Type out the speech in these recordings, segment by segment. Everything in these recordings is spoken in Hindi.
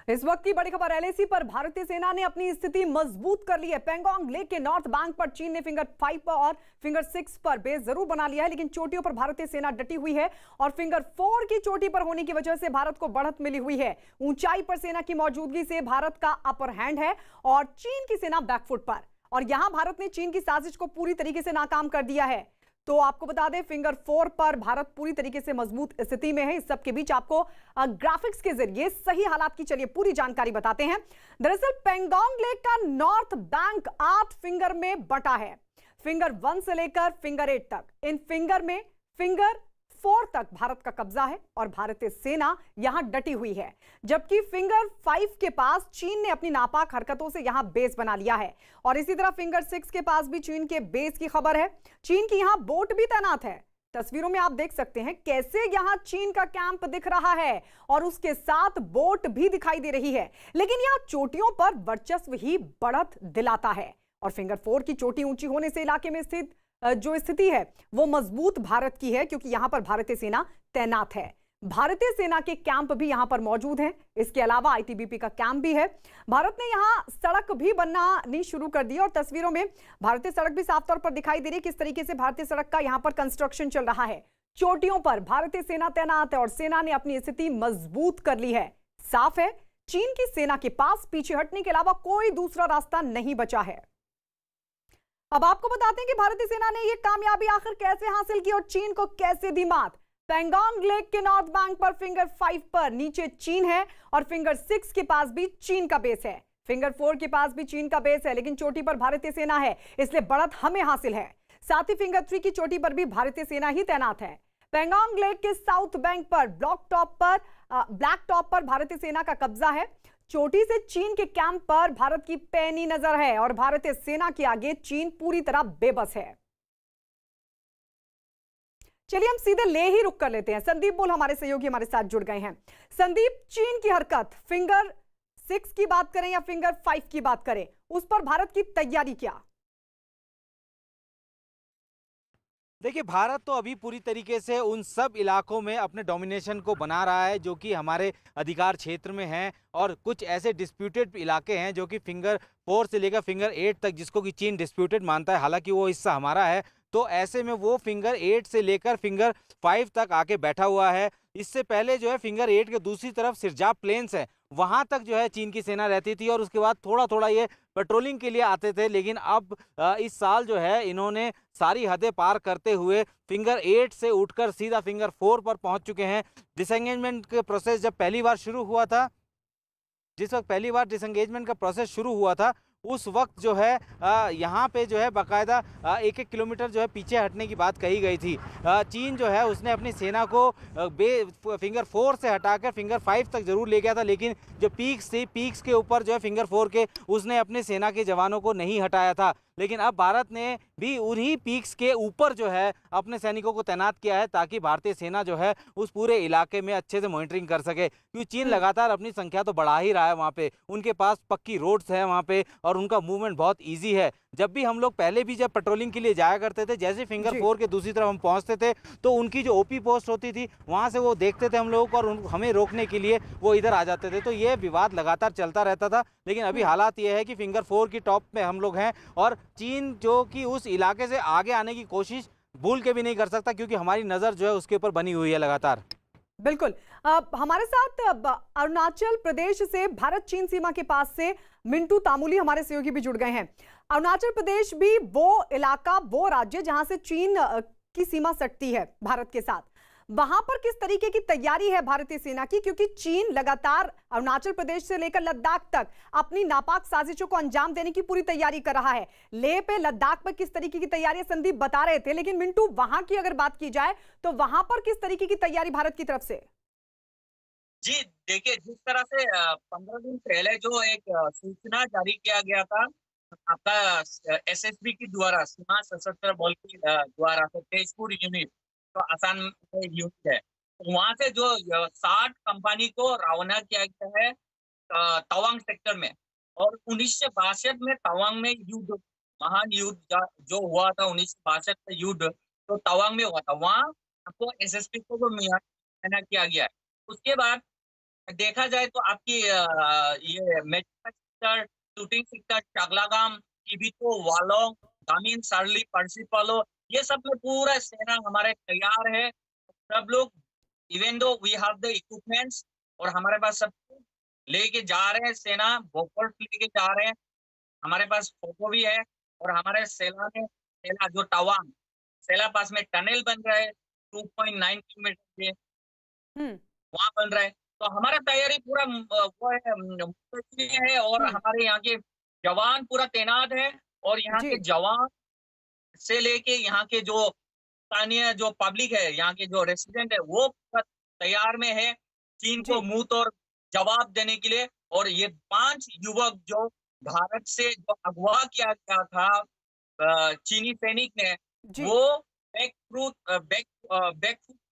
इस वक्त की बड़ी खबर एलएसी पर भारतीय सेना ने अपनी स्थिति मजबूत कर ली है। पेंगोंग लेक के नॉर्थ बैंक पर चीन ने फिंगर 5 और फिंगर 6 पर बेस जरूर बना लिया है, लेकिन चोटियों पर भारतीय सेना डटी हुई है और फिंगर 4 की चोटी पर होने की वजह से भारत को बढ़त मिली हुई है। ऊंचाई पर सेना की मौजूदगी से भारत का अपर हैंड है और चीन की सेना बैकफुट पर। और यहां भारत ने चीन की साजिश को पूरी तरीके से नाकाम कर दिया है। तो आपको बता दें, फिंगर 4 पर भारत पूरी तरीके से मजबूत स्थिति में है। इस सब के बीच आपको ग्राफिक्स के जरिए सही हालात की चलिए पूरी जानकारी बताते हैं। दरअसल पेंगोंग लेक का नॉर्थ बैंक 8 फिंगर में बटा है। फिंगर 1 से लेकर फिंगर 8 तक इन फिंगर में फिंगर 4 तक भारत का कब्जा है और भारतीय सेना यहां डटी हुई है, जबकि फिंगर 5 के पास चीन ने अपनी नापाक हरकतों से यहां बेस बना लिया है। और इसी तरह फिंगर 6 के पास भी चीन के बेस की खबर है। चीन की यहां बोट भी तैनात है। तस्वीरों में आप देख सकते हैं कैसे यहां चीन का कैंप दिख रहा है और उसके साथ बोट भी दिखाई दे रही है, लेकिन यहां चोटियों पर वर्चस्व ही बढ़त दिलाता है। और फिंगर 4 की चोटी ऊंची होने से इलाके में स्थित जो स्थिति है वो मजबूत भारत की है, क्योंकि यहां पर भारतीय सेना तैनात है। भारतीय सेना के कैंप भी यहां पर मौजूद हैं। इसके अलावा आईटीबीपी का कैंप भी है। भारत ने यहां सड़क भी बनानी शुरू कर दी और तस्वीरों में भारतीय सड़क भी साफ तौर पर दिखाई दे रही है। किस तरीके से भारतीय सड़क का यहां पर कंस्ट्रक्शन चल रहा है। चोटियों पर भारतीय सेना तैनात है और सेना ने अपनी स्थिति मजबूत कर ली है। साफ है, चीन की सेना के पास पीछे हटने के अलावा कोई दूसरा रास्ता नहीं बचा है। अब आपको बताते हैं कि भारतीय सेना ने यह कामयाबी आखिर कैसे हासिल की और चीन को कैसे दी मात। पेंगोंग लेक के नॉर्थ बैंक पर फिंगर 5 पर नीचे चीन है और फिंगर 6 के पास भी चीन का बेस है। फिंगर 4 के पास भी चीन का बेस है, लेकिन चोटी पर भारतीय सेना है, इसलिए बढ़त हमें हासिल है। साथ ही फिंगर 3 की चोटी पर भी भारतीय सेना ही तैनात है। पेंगोंग लेक के साउथ बैंक पर ब्लैक टॉप पर भारतीय सेना का कब्जा है। चोटी से चीन के कैंप पर भारत की पैनी नजर है और भारतीय सेना के आगे चीन पूरी तरह बेबस है। चलिए हम सीधे ले ही रुक कर लेते हैं। संदीप बोल हमारे सहयोगी हमारे साथ जुड़ गए हैं। संदीप, चीन की हरकत, फिंगर 6 की बात करें या फिंगर 5 की बात करें, उस पर भारत की तैयारी क्या? देखिए, भारत तो अभी पूरी तरीके से उन सब इलाकों में अपने डोमिनेशन को बना रहा है जो कि हमारे अधिकार क्षेत्र में हैं, और कुछ ऐसे डिस्प्यूटेड इलाके हैं जो कि फिंगर 4 से लेकर फिंगर 8 तक, जिसको कि चीन डिस्प्यूटेड मानता है, हालांकि वो हिस्सा हमारा है। तो ऐसे में वो फिंगर 8 से लेकर फिंगर 5 तक आके बैठा हुआ है। इससे पहले जो है फिंगर 8 के दूसरी तरफ सिरजाप प्लेन्स है, वहां तक जो है चीन की सेना रहती थी और उसके बाद थोड़ा थोड़ा ये पेट्रोलिंग के लिए आते थे। लेकिन अब इस साल जो है इन्होंने सारी हदें पार करते हुए फिंगर 8 से उठकर सीधा फिंगर 4 पर पहुंच चुके हैं। डिसएंगेजमेंट के प्रोसेस जब पहली बार शुरू हुआ था, जिस वक्त पहली बार डिसएंगेजमेंट का प्रोसेस शुरू हुआ था, उस वक्त जो है यहाँ पे जो है बाकायदा 1-1 किलोमीटर जो है पीछे हटने की बात कही गई थी। चीन जो है उसने अपनी सेना को फिंगर 4 से हटाकर फिंगर 5 तक जरूर ले गया था, लेकिन जो पीक्स थी, पीक्स के ऊपर जो है फिंगर 4 के, उसने अपने सेना के जवानों को नहीं हटाया था। लेकिन अब भारत ने भी उन्हीं पीक्स के ऊपर जो है अपने सैनिकों को तैनात किया है, ताकि भारतीय सेना जो है उस पूरे इलाके में अच्छे से मॉनिटरिंग कर सके। क्योंकि चीन लगातार अपनी संख्या तो बढ़ा ही रहा है वहाँ पे, उनके पास पक्की रोड्स है वहाँ पे और उनका मूवमेंट बहुत ईजी है। जब भी हम लोग पहले भी जब पेट्रोलिंग के लिए जाया करते थे, जैसे फिंगर 4 के दूसरी तरफ हम पहुँचते थे तो उनकी जो ओपी पोस्ट होती थी वहाँ से वो देखते थे हम लोगों को और हमें रोकने के लिए वो इधर आ जाते थे। तो ये विवाद लगातार चलता रहता था। लेकिन अभी हालात ये है कि फिंगर 4 की टॉप में हम लोग हैं और चीन जो कि उस इलाके से आगे आने की कोशिश भूल के भी नहीं कर सकता, क्योंकि हमारी नज़र जो है उसके ऊपर बनी हुई है लगातार। बिल्कुल। हमारे साथ अरुणाचल प्रदेश से भारत चीन सीमा के पास से मिंटू तामुली हमारे सहयोगी भी जुड़ गए हैं। अरुणाचल प्रदेश भी वो इलाका, वो राज्य जहां से चीन की सीमा सटती है भारत के साथ। वहां पर किस तरीके की तैयारी है भारतीय सेना की, क्योंकि चीन लगातार अरुणाचल प्रदेश से लेकर लद्दाख तक अपनी नापाक साजिशों को अंजाम देने की पूरी तैयारी कर रहा है। लेह पे, लद्दाख पर किस तरीके की तैयारी संदीप बता रहे थे, लेकिन मिंटू वहां की अगर बात की जाए तो वहां पर किस तरीके की तैयारी भारत की तरफ से? जी, देखिए, जिस तरह से 15 दिन पहले जो एक सूचना जारी किया गया था आपका एसएसबी के द्वारा, सीमा सशस्त्र बल के द्वारा, तो तेजपुर यूनिट तो आसाम में यूनिट है, तो वहां से जो 60 कंपनी को रवाना किया गया है तवांग सेक्टर में। और 1962 में तवांग में युद्ध, महान युद्ध जो हुआ था 1962 में युद्ध, तो तवांग में हुआ था। वहाँ आपको एसएसपी को तैनात किया गया है। उसके बाद देखा जाए तो आपकी ये मेचुका सेक्टर, शूटिंग सेक्टर, चागलागाम, किबितो, वालोंग, दामिन, सार्ली, पर्सिपालो, ये सब में पूरा सेना हमारे तैयार है। सब लोग even though we have the equipments और हमारे पास सब लेके जा रहे हैं, सेना भोपाल लेके जा रहे हैं। हमारे पास फोटो भी है और हमारे सेना जो तवांग सेला पास में टनल बन रहा है 2.9 किलोमीटर के, हम्म वहां बन रहा है। तो हमारा तैयारी पूरा वो है और हमारे यहाँ के जवान पूरा तैनात है और यहाँ जी के जवान से लेके यहाँ के जो स्थानीय जो पब्लिक है, यहाँ के जो रेसिडेंट है, वो पूरा तैयार में है चीन जी को मुंह तोड़ जवाब देने के लिए। और ये 5 युवक जो भारत से जो अगवा किया गया था चीनी सैनिक ने, जी वो बैकफुट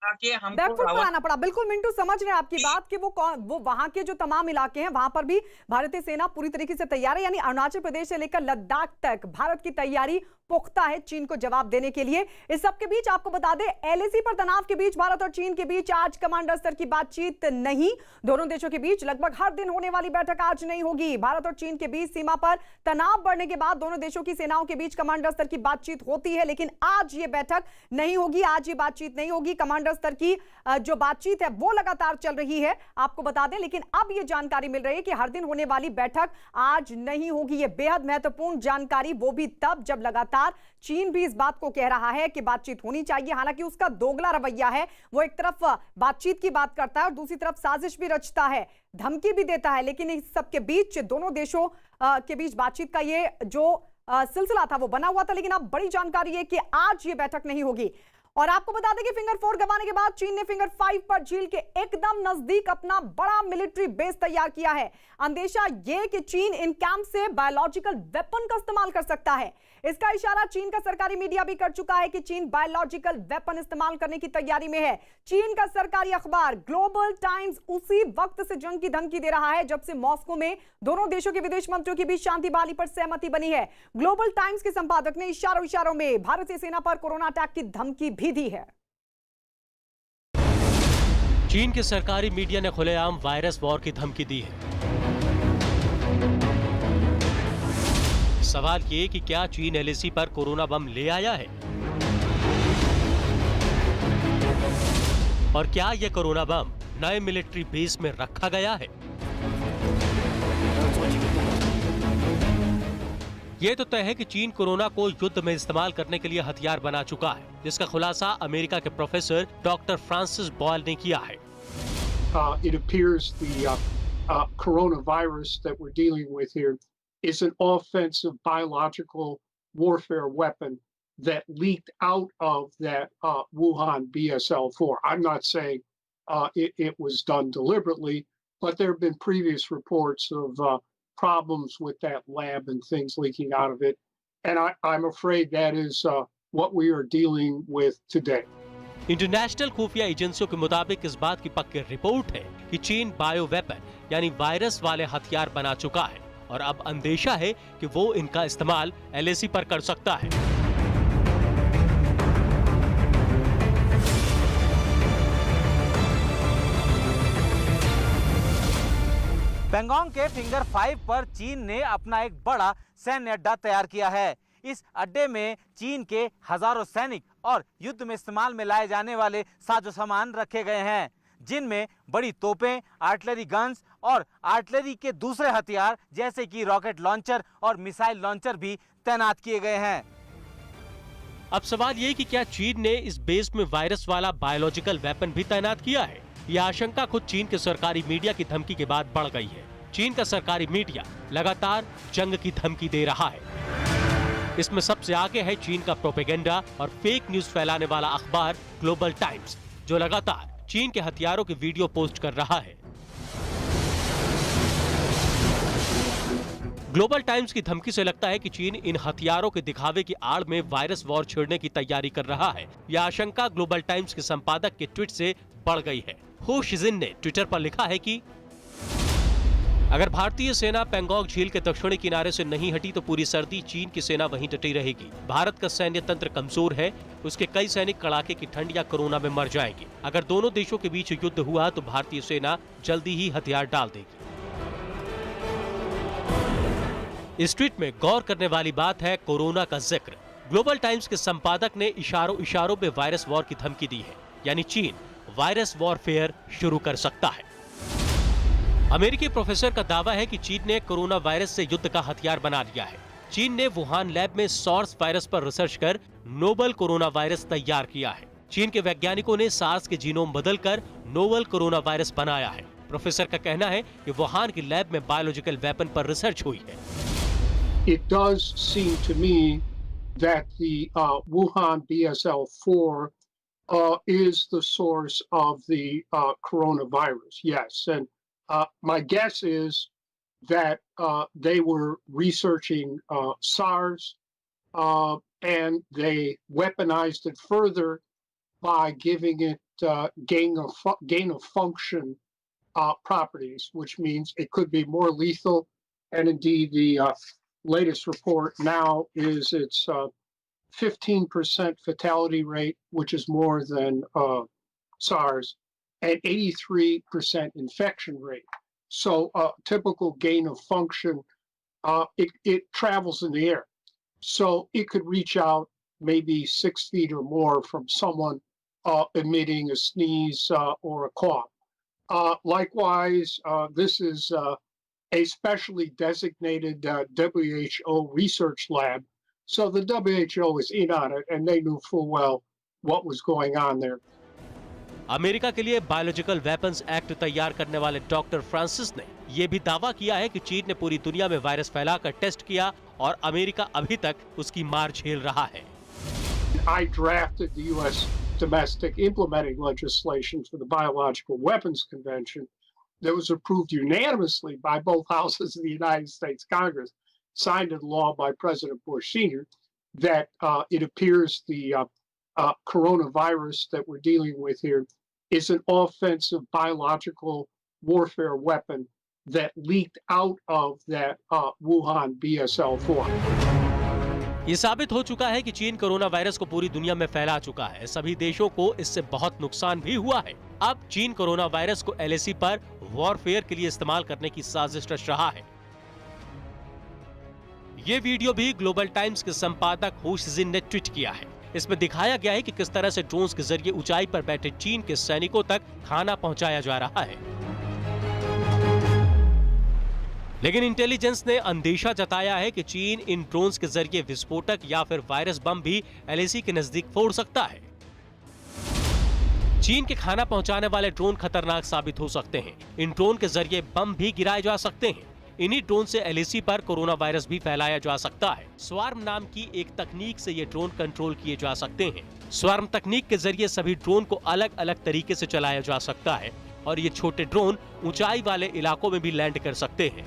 आके हमको बैकफुट पर आना पड़ा। बिल्कुल मिंटू, समझ रहे हैं आपकी जी। बात कि वो वहां के जो तमाम इलाके हैं वहां पर भी भारतीय सेना पूरी तरीके से तैयार है, यानी अरुणाचल प्रदेश से लेकर लद्दाख तक भारत की तैयारी पुख्ता है चीन को जवाब देने के लिए। इस सब के बीच आपको बता दें, एलएसी पर तनाव के बीच भारत और चीन के बीच आज कमांडर स्तर की बातचीत नहीं। दोनों देशों के बीच लगभग हर दिन होने वाली बैठक आज नहीं होगी। भारत और चीन के बीच सीमा पर तनाव बढ़ने के बाद दोनों देशों की सेनाओं के बीच कमांडर स्तर की बातचीत होती है, लेकिन आज ये बैठक नहीं होगी, आज ये बातचीत नहीं होगी। कमांडर स्तर की जो बातचीत है वो लगातार चल रही है, आपको बता दें, लेकिन अब ये जानकारी मिल रही है कि हर दिन होने वाली बैठक आज नहीं होगी। ये बेहद महत्वपूर्ण जानकारी, वो भी तब जब लगातार चीन भी इस बात को कह रहा है कि बातचीत होनी चाहिए। हालांकि उसका दोगला रवैया है, वो एक तरफ बातचीत की बात करता है और दूसरी तरफ साजिश भी रचता है, धमकी भी देता है। लेकिन इस सब के बीच दोनों देशों के बीच बातचीत का ये जो सिलसिला था वो बना हुआ था, लेकिन अब बड़ी जानकारी है कि आज ये बैठक नहीं होगी। और आपको बता दें कि फिंगर 4 गंवाने के बाद चीन ने फिंगर 5 पर झील के एकदम नजदीक अपना बड़ा मिलिट्री बेस तैयार किया है। अंदेशा यह कि चीन इन कैंप से बायोलॉजिकल वेपन का इस्तेमाल कर सकता है। इसका इशारा चीन का सरकारी मीडिया भी कर चुका है कि चीन बायोलॉजिकल वेपन इस्तेमाल करने की तैयारी में है। चीन का सरकारी अखबार ग्लोबल टाइम्स उसी वक्त से जंग की धमकी दे रहा है जब से मॉस्को में दोनों देशों के विदेश मंत्रियों के बीच शांति बहाली पर सहमति बनी है। ग्लोबल टाइम्स के संपादक ने इशारों में भारतीय सेना पर कोरोना अटैक की धमकी भी दी है। चीन के सरकारी मीडिया ने खुलेआम वायरस वॉर की धमकी दी है। सवाल ये कि क्या चीन एलएसी पर कोरोना बम ले आया है और क्या यह कोरोना बम नए मिलिट्री बेस में रखा गया है। यह तो तय है कि चीन कोरोना को युद्ध में इस्तेमाल करने के लिए हथियार बना चुका है, जिसका खुलासा अमेरिका के प्रोफेसर डॉक्टर फ्रांसिस बॉयल ने किया है। It appears the coronavirus that we're dealing with here is an offensive biological warfare weapon that leaked out of that Wuhan BSL-4. I'm not saying it was done deliberately, but there have been previous reports of problems with that lab and things leaking out of it. And I'm afraid that is what we are dealing with today. International खुफिया एजेंसियों के मुताबिक इस बात की पक्की रिपोर्ट है कि चीन बायो वेपन यानी वायरस वाले हथियार बना चुका है और अब अंदेशा है कि वो इनका इस्तेमाल एलएसी पर कर सकता है। पेंगोंग के फिंगर 5 पर चीन ने अपना एक बड़ा सैन्य अड्डा तैयार किया है। इस अड्डे में चीन के हजारों सैनिक और युद्ध में इस्तेमाल में लाए जाने वाले साजो सामान रखे गए हैं, जिनमें बड़ी तोपें, आर्टिलरी गन्स और आर्टिलरी के दूसरे हथियार जैसे कि रॉकेट लॉन्चर और मिसाइल लॉन्चर भी तैनात किए गए हैं। अब सवाल ये कि क्या चीन ने इस बेस में वायरस वाला बायोलॉजिकल वेपन भी तैनात किया है। यह आशंका खुद चीन के सरकारी मीडिया की धमकी के बाद बढ़ गई है। चीन का सरकारी मीडिया लगातार जंग की धमकी दे रहा है। इसमें सबसे आगे है चीन का प्रोपेगेंडा और फेक न्यूज फैलाने वाला अखबार ग्लोबल टाइम्स, जो लगातार चीन के हथियारों के वीडियो पोस्ट कर रहा है। ग्लोबल टाइम्स की धमकी से लगता है कि चीन इन हथियारों के दिखावे की आड़ में वायरस वॉर छेड़ने की तैयारी कर रहा है। यह आशंका ग्लोबल टाइम्स के संपादक के ट्वीट से बढ़ गई है। हो शिजिन ने ट्विटर पर लिखा है कि अगर भारतीय सेना पेंगोंग झील के दक्षिणी किनारे से नहीं हटी तो पूरी सर्दी चीन की सेना वहीं डटी रहेगी। भारत का सैन्य तंत्र कमजोर है, उसके कई सैनिक कड़ाके की ठंड या कोरोना में मर जाएंगे। अगर दोनों देशों के बीच युद्ध हुआ तो भारतीय सेना जल्दी ही हथियार डाल देगी। इस ट्वीट में गौर करने वाली बात है कोरोना का जिक्र। ग्लोबल टाइम्स के संपादक ने इशारों में वायरस वॉर की धमकी दी है, यानी चीन वायरस वॉरफेयर शुरू कर सकता है। अमेरिकी प्रोफेसर का दावा है कि चीन ने कोरोना वायरस से युद्ध का हथियार बना लिया है। चीन ने वुहान लैब में सॉर्स वायरस पर रिसर्च कर नोवल कोरोना वायरस तैयार किया है। चीन के वैज्ञानिकों ने सार्स के जीनोम बदलकर नोवल कोरोना वायरस बनाया है। प्रोफेसर का कहना है कि वुहान की लैब में बायोलॉजिकल वेपन पर रिसर्च हुई है। It does seem to me that the Wuhan BSL-4 is the source of the coronavirus. Yes, and my guess is that they were researching SARS and they weaponized it further by giving it gain of function properties, which means it could be more lethal. And indeed, the latest report now is its 15% fatality rate, which is more than SARS, and 83% infection rate. So typical gain of function, it travels in the air. So it could reach out maybe 6 feet or more from someone emitting a sneeze or a cough. Likewise, this is a specially designated WHO research lab. So the WHO is in on it, and they knew full well what was going on there. America के लिए बायोलॉजिकल वेपन्स एक्ट तैयार करने वाले डॉक्टर फ्रांसिस ने यह भी दावा किया है कि चीन ने पूरी दुनिया में वायरस फैलाकर टेस्ट किया और अमेरिका अभी तक उसकी मार झेल रहा है। I drafted the U.S. domestic implementing legislation for the Biological Weapons Convention that was approved unanimously by both houses of the United States Congress, signed into law by President Bush Sr., that it appears the coronavirus that we're dealing with here is an offensive biological warfare weapon that leaked out of that Wuhan BSL-4. ये साबित हो चुका है कि चीन कोरोना वायरस को पूरी दुनिया में फैला चुका है। सभी देशों को इससे बहुत नुकसान भी हुआ है। अब चीन कोरोना वायरस को LAC पर वॉरफेयर के लिए इस्तेमाल करने की साजिश रच रहा है। ये वीडियो भी ग्लोबल टाइम्स के संपादक हो शिजिन ने ट्वीट किया है। इसमें दिखाया गया है कि किस तरह से ड्रोन्स के जरिए ऊंचाई पर बैठे चीन के सैनिकों तक खाना पहुंचाया जा रहा है। लेकिन इंटेलिजेंस ने अंदेशा जताया है कि चीन इन ड्रोन्स के जरिए विस्फोटक या फिर वायरस बम भी LAC के नजदीक फोड़ सकता है। चीन के खाना पहुंचाने वाले ड्रोन खतरनाक साबित हो सकते हैं। इन ड्रोन के जरिए बम भी गिराए जा सकते हैं। इन्हीं ड्रोन से LAC पर कोरोना वायरस भी फैलाया जा सकता है। स्वार्म नाम की एक तकनीक से ये ड्रोन कंट्रोल किए जा सकते हैं। स्वार्म तकनीक के जरिए सभी ड्रोन को अलग अलग तरीके से चलाया जा सकता है और ये छोटे ड्रोन ऊंचाई वाले इलाकों में भी लैंड कर सकते हैं।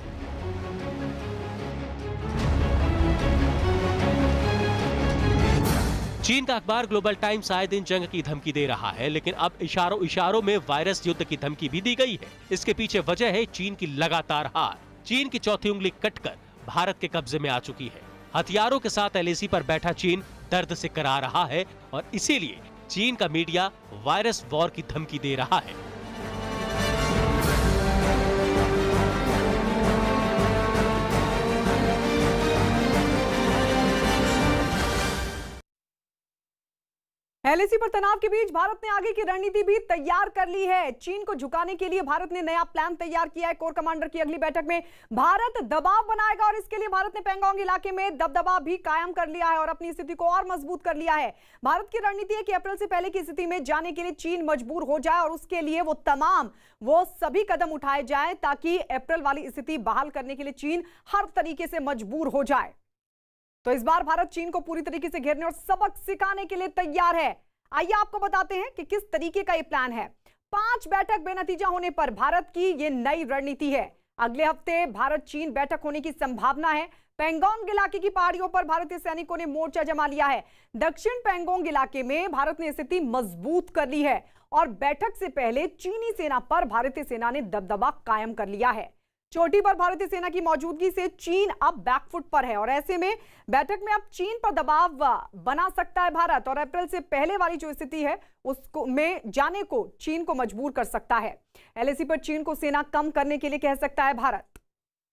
चीन का अखबार ग्लोबल टाइम्स आए दिन जंग की धमकी दे रहा है, लेकिन अब इशारों में वायरस युद्ध की धमकी भी दी गई है। इसके पीछे वजह है चीन की लगातार हार। चीन की चौथी उंगली कटकर भारत के कब्जे में आ चुकी है। हथियारों के साथ LAC पर बैठा चीन दर्द से करा रहा है और इसीलिए चीन का मीडिया वायरस वॉर की धमकी दे रहा है। LAC पर तनाव के बीच भारत ने आगे की रणनीति भी तैयार कर ली है। चीन को झुकाने के लिए भारत ने नया प्लान तैयार किया है। कोर कमांडर की अगली बैठक में भारत दबाव बनाएगा और इसके लिए भारत ने पेंगोंग इलाके में दबदबा भी कायम कर लिया है और अपनी स्थिति को और मजबूत कर लिया है। भारत की रणनीति है कि अप्रैल से पहले की स्थिति में जाने के लिए चीन मजबूर हो जाए और उसके लिए वो सभी कदम उठाए जाए ताकि अप्रैल वाली स्थिति बहाल करने के लिए चीन हर तरीके से मजबूर हो जाए। तो इस बार भारत चीन को पूरी तरीके से घेरने और सबक सिखाने के लिए तैयार है। आइए आपको बताते हैं कि किस तरीके का ये प्लान है। 5 बैठक बेनतीजा होने पर भारत की ये नई रणनीति है। अगले हफ्ते भारत चीन बैठक होने की संभावना है। पेंगोंग इलाके की पहाड़ियों पर भारतीय सैनिकों ने मोर्चा जमा लिया है। दक्षिण पेंगोंग इलाके में भारत ने स्थिति मजबूत कर ली है और बैठक से पहले चीनी सेना पर भारतीय सेना ने दबदबा कायम कर लिया है। चोटी पर भारतीय सेना की मौजूदगी से चीन अब बैकफुट पर है और ऐसे में बैठक में अब चीन पर दबाव बना सकता है भारत और अप्रैल से पहले वाली जो स्थिति है उसको में जाने को चीन को मजबूर कर सकता है। एलएसी पर चीन को सेना कम करने के लिए कह सकता है भारत।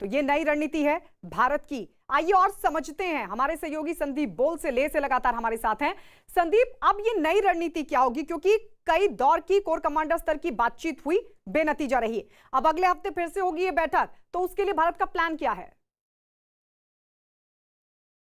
तो ये नई रणनीति है भारत की। आइए और समझते हैं, हमारे सहयोगी संदीप बोल से ले से लगातार हमारे साथ हैं। संदीप, अब ये नई रणनीति क्या होगी, क्योंकि कई दौर की कोर कमांडर स्तर की बातचीत हुई, बेनतीजा रही। अब अगले हफ्ते फिर से होगी ये बैठक, तो उसके लिए भारत का प्लान क्या है?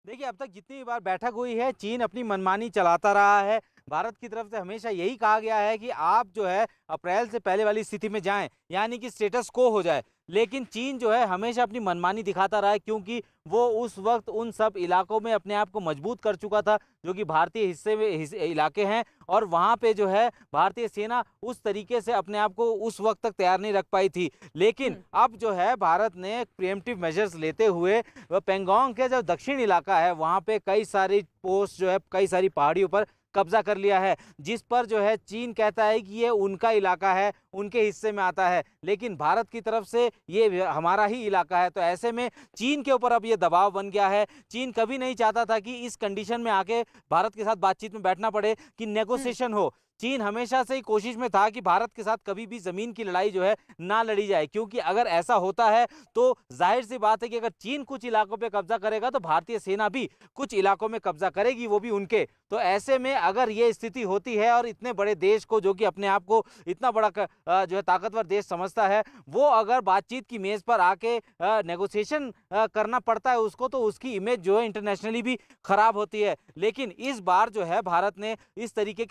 देखिए, अब तक जितनी बार बैठक हुई है चीन अपनी मनमानी चलाता रहा है। भारत की तरफ से हमेशा यही कहा गया है कि आप जो है अप्रैल से पहले वाली स्थिति में जाएं, यानी कि स्टेटस को हो जाए। लेकिन चीन जो है हमेशा अपनी मनमानी दिखाता रहा है, क्योंकि वो उस वक्त उन सब इलाकों में अपने आप को मजबूत कर चुका था जो कि भारतीय इलाके हैं, और वहाँ पे जो है भारतीय सेना उस तरीके से अपने आप को उस वक्त तक तैयार नहीं रख पाई थी। लेकिन अब जो है भारत ने प्रिएम्प्टिव मेजर्स लेते हुए पेंगोंग के जो दक्षिण इलाका है वहाँ पे कई सारी पोस्ट जो है कई सारी पहाड़ियों पर कब्जा कर लिया है, जिस पर जो है चीन कहता है कि ये उनका इलाका है, उनके हिस्से में आता है, लेकिन भारत की तरफ से ये हमारा ही इलाका है। तो ऐसे में चीन के ऊपर अब ये दबाव बन गया है। चीन कभी नहीं चाहता था कि इस कंडीशन में आके भारत के साथ बातचीत में बैठना पड़े, कि नेगोशिएशन हो। चीन हमेशा से ही कोशिश में था कि भारत के साथ कभी भी जमीन की लड़ाई जो है ना लड़ी जाए, क्योंकि अगर ऐसा होता है तो जाहिर सी बात है कि अगर चीन कुछ इलाकों पे कब्जा करेगा तो भारतीय सेना भी कुछ इलाकों में कब्जा करेगी, वो भी उनके। तो ऐसे में अगर ये स्थिति होती है और इतने बड़े देश को, जो कि अपने आप को इतना बड़ा जो है ताकतवर देश समझता है, वो अगर बातचीत की मेज पर आके नेगोशिएशन करना पड़ता है उसको, तो उसकी इमेज जो है इंटरनेशनली भी खराब होती है। लेकिन इस बार जो है भारत ने इस तरीके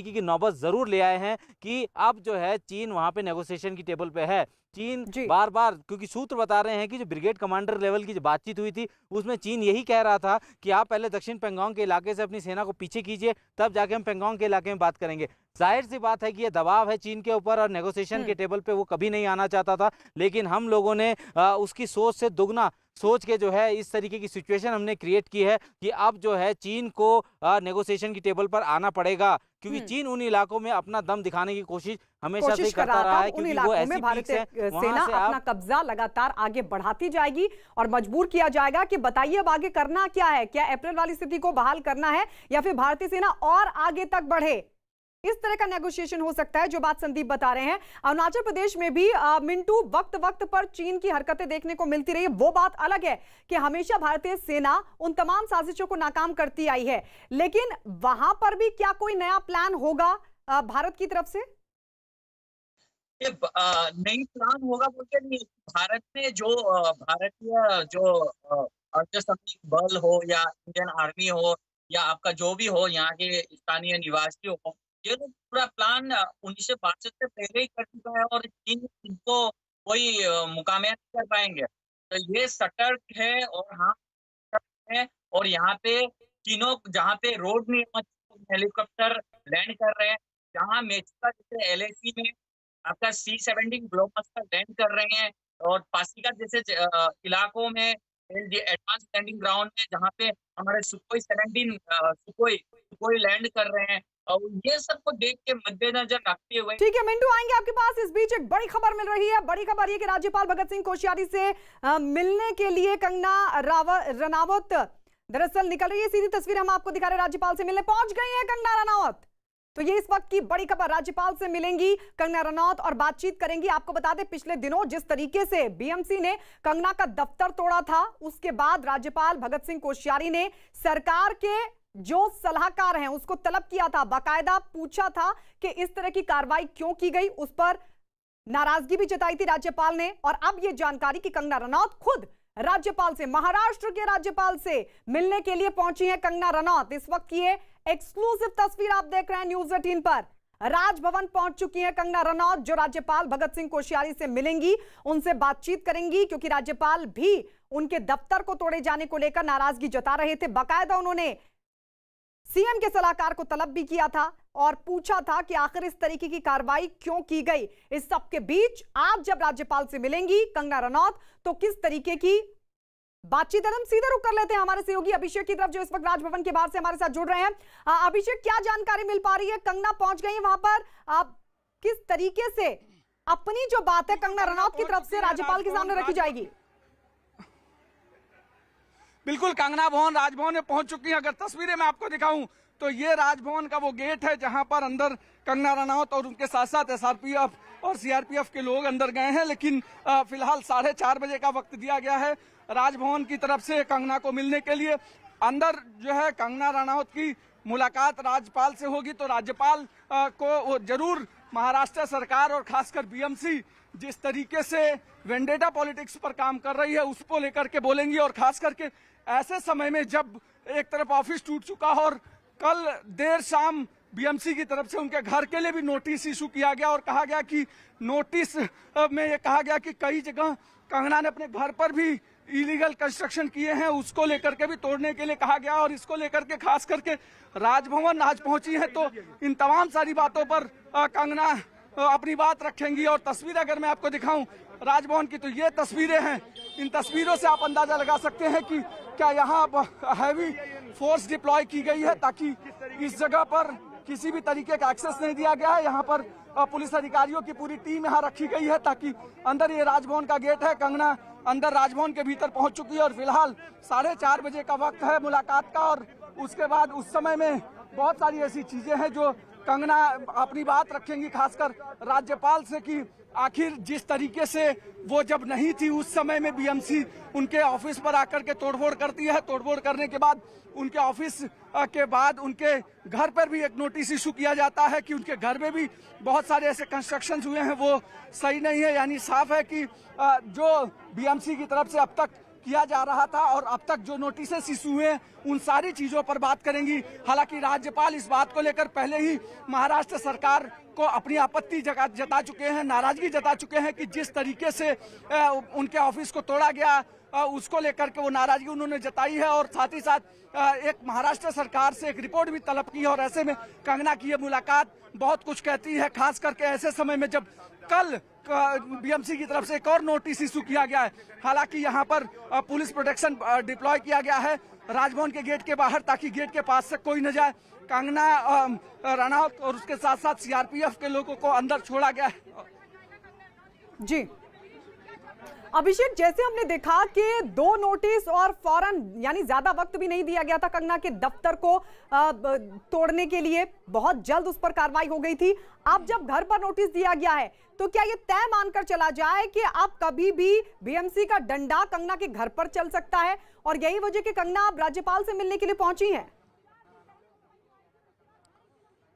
की नौबत जरूर ले आए हैं कि अब जो है चीन वहां पे नेगोशिएशन की टेबल पे है। चीन बार बार, क्योंकि सूत्र बता रहे हैं कि जो ब्रिगेड कमांडर लेवल की जो बातचीत हुई थी उसमें चीन यही कह रहा था कि आप पहले दक्षिण पेंगोंग के इलाके से अपनी सेना को पीछे कीजिए, तब जाके हम पेंगोंग के इलाके में बात करेंगे। जाहिर सी बात है कि ये दबाव है चीन के ऊपर और नेगोशिएशन के टेबल पे वो कभी नहीं आना चाहता था, लेकिन हम लोगों ने उसकी सोच से दुगना सोच के जो है इस तरीके की सिचुएशन हमने क्रिएट की है कि अब जो है चीन को नेगोशिएशन की टेबल पर आना पड़ेगा, क्योंकि चीन उन इलाकों में अपना दम दिखाने की कोशिश हमेशा से करता रहा है, क्योंकि वो ऐसी भारतीय सेना अपना कब्जा लगातार आगे बढ़ाती जाएगी और मजबूर किया जाएगा कि बताइए अब आगे करना क्या है, क्या अप्रैल वाली स्थिति को बहाल करना है या फिर भारतीय सेना और आगे तक बढ़े। इस तरह का नेगोशिएशन हो सकता है, जो बात संदीप बता रहे हैं। अरुणाचल प्रदेश में भी मिंटू वक्त वक्त पर चीन की हरकतें देखने को मिलती रही। वो बात अलग है कि हमेशा भारतीय सेना उन तमाम साजिशों को नाकाम करती आई है, लेकिन वहां पर भी क्या कोई नया प्लान होगा भारत की तरफ से? नई प्लान होगा बोलते नहीं। भारत ने जो भारतीय जो अर्धसैनिक बल हो या इंडियन आर्मी हो या आपका जो भी हो, यहाँ के स्थानीय निवासी हो, ये लोग पूरा प्लान 1962 से पहले ही कर चुका है और चीन इनको कोई मुकाबला नहीं कर पाएंगे। तो ये सतर्क है और हाँ है, और यहाँ पे तीनों जहाँ पे रोड नहीं हेलीकॉप्टर लैंड कर रहे हैं, जहाँ मेचुका जैसे एलएसी में आपका C-17 ब्रह्मोस लैंड कर रहे हैं, और पासीघाट जैसे इलाकों में एडवांस लैंडिंग ग्राउंड में जहाँ पे हमारे सुखोई 17 सुखोई लैंड कर रहे हैं, और ये सबको देख के मद्देनजर रखते हुए। ठीक है मिंटू, आएंगे आपके पास। इस बीच एक बड़ी खबर मिल रही है। बड़ी खबर ये कि राज्यपाल भगत सिंह कोश्यारी से मिलने के लिए कंगना रनावत दरअसल निकल रही है। सीधी तस्वीर हम आपको दिखा रहे हैं, राज्यपाल से मिलने पहुंच गई है कंगना रनावत। तो ये इस वक्त की बड़ी खबर, राज्यपाल से मिलेंगी कंगना रनौत और बातचीत करेंगी। आपको बता दें, पिछले दिनों जिस तरीके से बीएमसी ने कंगना का दफ्तर तोड़ा था, उसके बाद राज्यपाल भगत सिंह कोश्यारी ने सरकार के जो सलाहकार हैं उसको तलब किया था, बाकायदा पूछा था कि इस तरह की कार्रवाई क्यों की गई। उस पर नाराजगी भी जताई थी राज्यपाल ने। और अब यह जानकारी कि कंगना रनौत खुद राज्यपाल से, महाराष्ट्र के राज्यपाल से मिलने के लिए पहुंची है कंगना रनौत। इस वक्त की एक्सक्लूसिव तस्वीर आप देख रहे हैं न्यूज 18 पर। राजभवन पहुंच चुकी है कंगना रनौत, जो राज्यपाल भगत सिंह कोश्यारी से मिलेंगी, उनसे बातचीत करेंगी, क्योंकि राज्यपाल भी उनके दफ्तर को तोड़े जाने को लेकर नाराजगी जता रहे थे। बाकायदा उन्होंने सीएम के सलाहकार को तलब भी किया था और पूछा था कि आखिर इस तरीके की कार्रवाई क्यों की गई। इस सब के बीच आज जब राज्यपाल से मिलेंगी कंगना रनौत, तो किस तरीके की बातचीत है, हम सीधे रुक कर लेते हैं हमारे सहयोगी अभिषेक की तरफ, जो इस वक्त राजभवन के बाहर से हमारे साथ जुड़ रहे हैं। अभिषेक, क्या जानकारी मिल पा रही है? कंगना पहुंच गई वहां पर, आप किस तरीके से अपनी जो बात है कंगना रनौत की तरफ से राज्यपाल के सामने रखी जाएगी। बिल्कुल, कंगना भवन राजभवन में पहुंच चुकी है। अगर तस्वीरें मैं आपको दिखाऊं तो ये राजभवन का वो गेट है जहां पर अंदर कंगना रनौत और उनके साथ साथ एसआरपीएफ और सीआरपीएफ के लोग अंदर गए हैं, लेकिन फिलहाल 4:30 बजे का वक्त दिया गया है राजभवन की तरफ से कंगना को मिलने के लिए। अंदर जो है कंगना रनौत की मुलाकात राज्यपाल से होगी, तो राज्यपाल को वो जरूर महाराष्ट्र सरकार और खासकर बीएमसी जिस तरीके से वेंडेटा पॉलिटिक्स पर काम कर रही है उसको लेकर के बोलेंगी। और खास करके ऐसे समय में जब एक तरफ ऑफिस टूट चुका और कल देर शाम बीएमसी की तरफ से उनके घर के लिए भी नोटिस इशू किया गया और कहा गया कि नोटिस में ये कहा गया कि कई जगह कंगना ने अपने घर पर भी इलीगल कंस्ट्रक्शन किए हैं, उसको लेकर के भी तोड़ने के लिए कहा गया। और इसको लेकर के खास करके राजभवन आज पहुंची है, तो इन तमाम सारी बातों पर कंगना अपनी बात रखेंगी। और तस्वीर अगर मैं आपको दिखाऊं राजभवन की, तो ये तस्वीरें हैं। इन तस्वीरों से आप अंदाजा लगा सकते हैं कि क्या यहाँ हैवी फोर्स डिप्लॉय की गई है ताकि इस जगह पर किसी भी तरीके का एक्सेस नहीं दिया गया है। यहाँ पर पुलिस अधिकारियों की पूरी टीम यहाँ रखी गई है ताकि अंदर, ये राजभवन का गेट है, कंगना अंदर राजभवन के भीतर पहुंच चुकी है और फिलहाल 4:30 बजे का वक्त है मुलाकात का। और उसके बाद उस समय में बहुत सारी ऐसी चीजें हैं जो कंगना अपनी बात रखेंगी, खासकर राज्यपाल से, कि आखिर जिस तरीके से वो जब नहीं थी उस समय में बीएमसी उनके ऑफिस पर आकर के तोड़फोड़ करती है। तोड़फोड़ करने के बाद उनके ऑफिस के बाद उनके घर पर भी एक नोटिस इशू किया जाता है कि उनके घर में भी बहुत सारे ऐसे कंस्ट्रक्शन हुए हैं वो सही नहीं है। यानी साफ है कि जो बीएमसी की तरफ से अब तक किया जा रहा था और अब तक जो नोटिस इशू हुए उन सारी चीजों पर बात करेंगी। हालांकि राज्यपाल इस बात को लेकर पहले ही महाराष्ट्र सरकार को अपनी आपत्ति जता चुके हैं, नाराजगी जता चुके हैं कि जिस तरीके से उनके ऑफिस को तोड़ा गया उसको लेकर के वो नाराजगी उन्होंने जताई है। और साथ ही साथ एक महाराष्ट्र सरकार से एक रिपोर्ट भी तलब की है। और ऐसे में कंगना की ये मुलाकात बहुत कुछ कहती है, खास करके ऐसे समय में जब कल बीएमसी की तरफ से एक और नोटिस इशू किया गया है। हालांकि यहाँ पर पुलिस प्रोटेक्शन डिप्लॉय किया गया है राजभवन के गेट के बाहर ताकि गेट के पास से कोई न जाए। कंगना रनौत और उसके साथ साथ सीआरपीएफ के लोगों को अंदर छोड़ा गया है। जी अभिषेक, जैसे हमने देखा कि 2 नोटिस और फौरन, यानी ज्यादा वक्त भी नहीं दिया गया था कंगना के दफ्तर को तोड़ने के लिए, बहुत जल्द उस पर कार्रवाई हो गई थी। अब जब घर पर नोटिस दिया गया है तो क्या ये तय मानकर चला जाए कि अब कभी भी बीएमसी का डंडा कंगना के घर पर चल सकता है और यही वजह कि कंगना अब राज्यपाल से मिलने के लिए पहुंची है?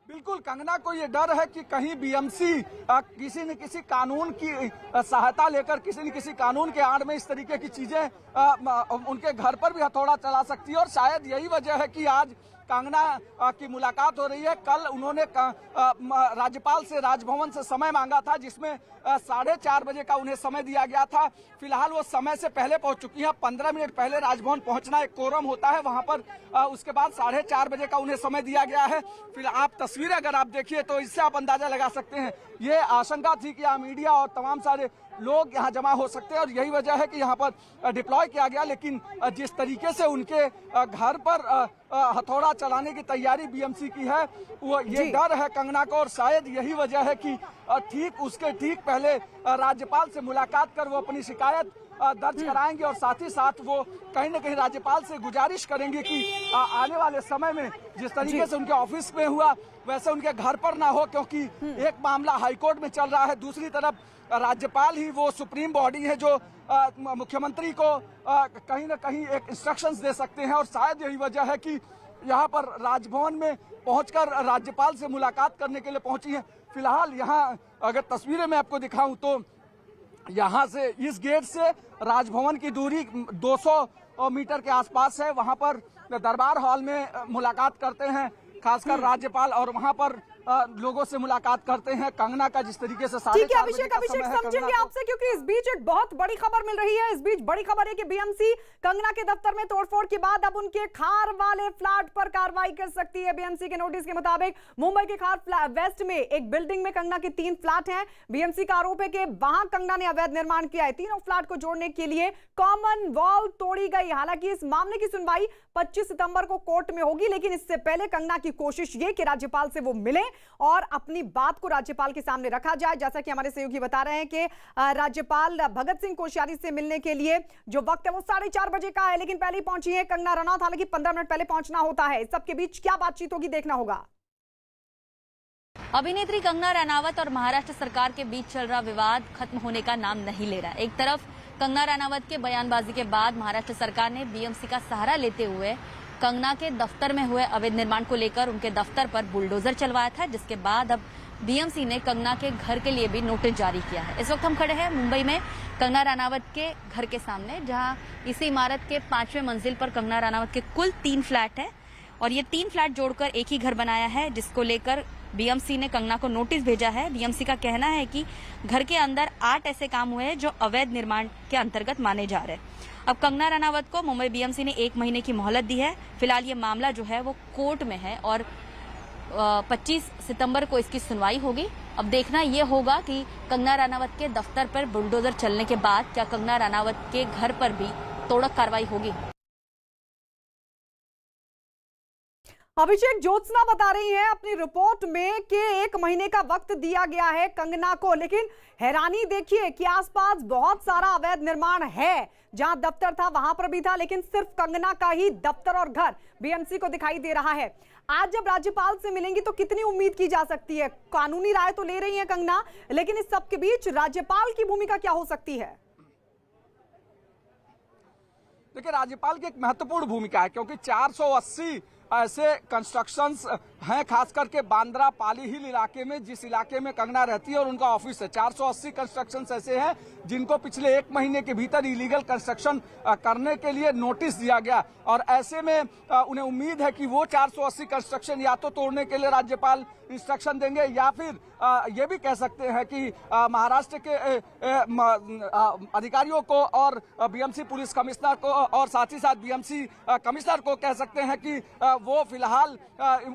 बिल्कुल, कंगना को ये डर है कि कहीं बीएमसी किसी न किसी कानून की सहायता लेकर किसी न किसी कानून के आड़ में इस तरीके की चीजें उनके घर पर भी हथौड़ा चला सकती है। और शायद यही वजह है कि आज कंगना की मुलाकात हो रही है। कल उन्होंने राज्यपाल से राजभवन से समय मांगा था जिसमें 4:30 बजे का उन्हें समय दिया गया था। फिलहाल वो समय से पहले पहुंच चुकी हैं। 15 मिनट पहले राजभवन पहुंचना एक कोरम होता है वहां पर, उसके बाद 4:30 बजे का उन्हें समय दिया गया है। फिर आप तस्वीरें अगर आप देखिए तो इससे आप अंदाजा लगा सकते हैं। ये आशंका थी कि यहाँ मीडिया और तमाम सारे लोग यहाँ जमा हो सकते हैं और यही वजह है कि यहाँ पर डिप्लॉय किया गया। लेकिन जिस तरीके से उनके घर पर हथौड़ा चलाने की तैयारी बीएमसी की है, वो ये डर है कंगना को। और शायद यही वजह है कि उसके ठीक पहले राज्यपाल से मुलाकात कर वो अपनी शिकायत दर्ज कराएंगे और साथ ही साथ वो कहीं न कहीं राज्यपाल से गुजारिश करेंगे कि आने वाले समय में जिस तरीके से उनके ऑफिस में हुआ वैसे उनके घर पर ना हो, क्योंकि एक मामला हाईकोर्ट में चल रहा है, दूसरी तरफ राज्यपाल ही वो सुप्रीम बॉडी है जो मुख्यमंत्री को कहीं न कहीं एक इंस्ट्रक्शंस दे सकते हैं। और शायद यही वजह है कि यहाँ पर राजभवन में पहुंचकर राज्यपाल से मुलाकात करने के लिए पहुंची है। फिलहाल यहाँ अगर तस्वीरें मैं आपको दिखाऊं तो यहाँ से इस गेट से राजभवन की दूरी 200 मीटर के आसपास है। वहाँ पर दरबार हॉल में मुलाकात करते हैं खासकर राज्यपाल और वहाँ पर लोगों से मुलाकात करते हैं। कंगना का जिस तरीके से ठीक है अभिषेक समझेंगे आपसे, क्योंकि इस बीच एक बहुत बड़ी खबर मिल रही है। इस बीच बड़ी खबर है कि बीएमसी कंगना के दफ्तर में तोड़फोड़ के बाद अब उनके खार वाले फ्लैट पर कार्रवाई कर सकती है। बीएमसी के नोटिस के मुताबिक मुंबई के खार वेस्ट में एक बिल्डिंग में कंगना के 3 फ्लैट हैं। बीएमसी का आरोप है कि वहां कंगना ने अवैध निर्माण किया है। तीनों फ्लैट को जोड़ने के लिए कॉमन वॉल तोड़ी गई। हालांकि इस मामले की सुनवाई 25 सितंबर को कोर्ट में होगी, लेकिन इससे पहले कंगना की कोशिश ये कि राज्यपाल से वो मिले और अपनी बात को राज्यपाल के सामने रखा जाए। जैसा कि हमारे सहयोगी बता रहे हैं कि राज्यपाल भगत सिंह कोश्यारी से मिलने के लिए जो वक्त है वो 4:30 बजे का है, लेकिन पहले ही पहुंची है कंगना रनौत। हालांकि 15 मिनट पहले पहुंचना होता है। इस सबके बीच क्या बातचीत होगी, देखना होगा। अभिनेत्री कंगना रनावत और महाराष्ट्र सरकार के बीच चल रहा विवाद खत्म होने का नाम नहीं ले रहा। एक तरफ कंगना रनावत के बयानबाजी के बाद महाराष्ट्र सरकार ने बीएमसी का सहारा लेते हुए कंगना के दफ्तर में हुए अवैध निर्माण को लेकर उनके दफ्तर पर बुलडोजर चलवाया था, जिसके बाद अब बीएमसी ने कंगना के घर के लिए भी नोटिस जारी किया है। इस वक्त हम खड़े हैं मुंबई में कंगना रनावत के घर के सामने, जहां इसी इमारत के 5वें मंजिल पर कंगना रनावत के कुल 3 फ्लैट है और ये 3 फ्लैट जोड़कर एक ही घर बनाया है, जिसको लेकर बीएमसी ने कंगना को नोटिस भेजा है। बीएमसी का कहना है कि घर के अंदर 8 ऐसे काम हुए हैं जो अवैध निर्माण के अंतर्गत माने जा रहे हैं। अब कंगना रनावत को मुंबई बीएमसी ने 1 महीने की मोहलत दी है। फिलहाल ये मामला जो है वो कोर्ट में है और 25 सितंबर को इसकी सुनवाई होगी। अब देखना ये होगा कि कंगना रनावत के दफ्तर पर बुलडोजर चलने के बाद क्या कंगना रनावत के घर पर भी तोड़क कार्रवाई होगी। अभिषेक, ज्योत्सना बता रही है अपनी रिपोर्ट में कि 1 महीने का वक्त दिया गया है कंगना को, लेकिन हैरानी देखिए कि आसपास बहुत सारा अवैध निर्माण है। जहां दफ्तर था वहां पर भी था, लेकिन सिर्फ कंगना का ही दफ्तर और घर बीएमसी को दिखाई दे रहा है। आज जब राज्यपाल से मिलेंगी तो कितनी उम्मीद की जा सकती है? कानूनी राय तो ले रही है कंगना, लेकिन इस सब के बीच राज्यपाल की भूमिका क्या हो सकती है? देखिए, राज्यपाल की एक महत्वपूर्ण भूमिका है, क्योंकि 480 ऐसे कंस्ट्रक्शंस हैं, खास करके बांद्रा पाली हिल इलाके में, जिस इलाके में कंगना रहती है और उनका ऑफिस है। 480 कंस्ट्रक्शंस ऐसे हैं जिनको पिछले 1 महीने के भीतर इलीगल कंस्ट्रक्शन करने के लिए नोटिस दिया गया और ऐसे में उन्हें उम्मीद है कि वो 480 कंस्ट्रक्शन या तो तोड़ने के लिए राज्यपाल इंस्ट्रक्शन देंगे या फिर ये भी कह सकते हैं कि महाराष्ट्र के अधिकारियों को और बीएमसी पुलिस कमिश्नर को और साथ ही साथ बीएमसी कमिश्नर को कह सकते हैं कि वो फिलहाल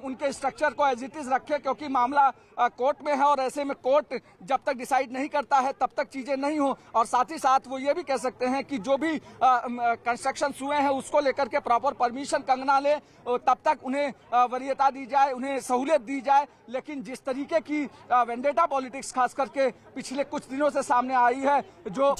उनके स्ट्रक्चर को एज इट इज रखे, क्योंकि मामला कोर्ट में है और ऐसे में कोर्ट जब तक डिसाइड नहीं करता है तब तक चीजें नहीं हो। और साथ ही साथ वो ये भी कह सकते हैं कि जो भी कंस्ट्रक्शन हुए हैं उसको लेकर के प्रॉपर परमिशन कंगना ले, तब तक उन्हें वरीयता दी जाए, उन्हें सहूलियत दी जाए। लेकिन जिस तरीके की वेंडेटा पॉलिटिक्स खास करके पिछले कुछ दिनों से सामने आई है, जो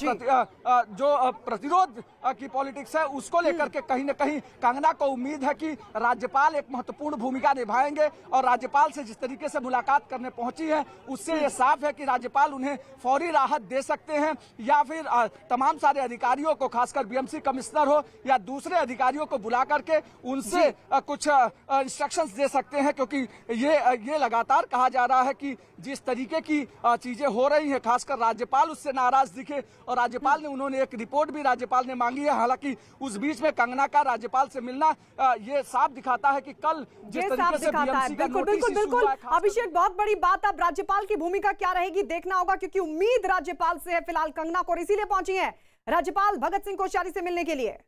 प्रतिरोध की पॉलिटिक्स है, उसको लेकर के कहीं न कहीं कंगना को उम्मीद है कि राज्यपाल एक महत्वपूर्ण भूमिका निभाएंगे और राज्यपाल से जिस तरीके से मुलाकात करने पहुंची है उससे ये साफ है कि राज्यपाल उन्हें फौरी राहत दे सकते हैं या फिर तमाम सारे अधिकारियों को, खासकर बीएमसी कमिश्नर हो या दूसरे अधिकारियों को बुला करके उनसे कुछ इंस्ट्रक्शंस दे सकते हैं, क्योंकि ये लगातार कहा जा रहा है कि जिस तरीके की चीजें हो रही है, खासकर राज्यपाल उससे नाराज दिखे और राज्यपाल ने उन्होंने एक रिपोर्ट भी राज्यपाल ने मांगी है। हालांकि उस बीच में कंगना का राज्यपाल से मिलना ये साफ दिखाता है कि कल जिस तरीके से बीएमसी का बिल्कुल अभिषेक, बहुत बड़ी बात। अब राज्यपाल की भूमिका क्या रहेगी देखना होगा, क्योंकि उम्मीद राज्यपाल से है फिलहाल कंगना को, इसीलिए पहुंची है राज्यपाल भगत सिंह कोश्यारी से मिलने के लिए।